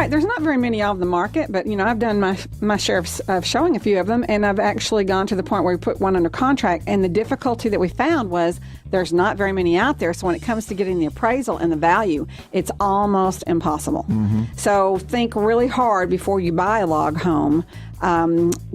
Right, there's not very many of the market, but I've done my share of showing a few of them, and I've actually gone to the point where we put one under contract, and the difficulty that we found was there's not very many out there, so when it comes to getting the appraisal and the value, it's almost impossible. So think really hard before you buy a log home,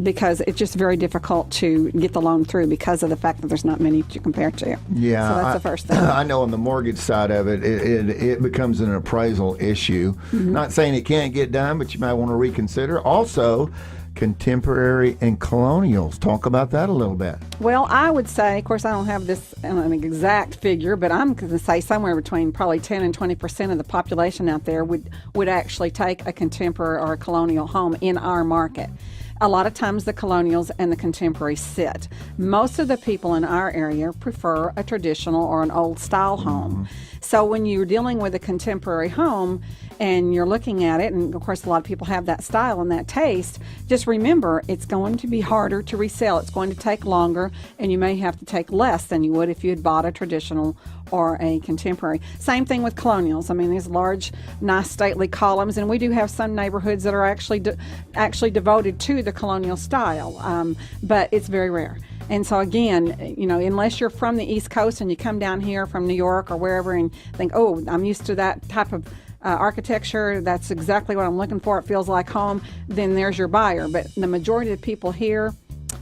because it's just very difficult to get the loan through because of the fact that there's not many to compare to. Yeah, so that's the first thing. I know on the mortgage side of it, it becomes an appraisal issue. Not saying it can't get done, but you might want to reconsider. Also, contemporary and colonials. Talk about that a little bit. Well, I would say, of course, I don't have this an exact figure, but I'm going to say somewhere between probably 10 and 20% of the population out there would actually take a contemporary or a colonial home in our market. A lot of times the colonials and the contemporaries sit. Most of the people in our area prefer a traditional or an old style home. So when you're dealing with a contemporary home and you're looking at it, and of course a lot of people have that style and that taste, just remember it's going to be harder to resell. It's going to take longer, and you may have to take less than you would if you had bought a traditional or a contemporary. Same thing with colonials. I mean, there's large, nice, stately columns, and we do have some neighborhoods that are actually devoted to the colonial style, but it's very rare. And so again, unless you're from the East Coast and you come down here from New York or wherever and think, oh, I'm used to that type of architecture, that's exactly what I'm looking for, it feels like home, then there's your buyer. But the majority of people here,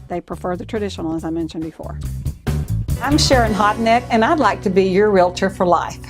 they prefer the traditional, as I mentioned before. I'm Sharon Hodnett, and I'd like to be your realtor for life.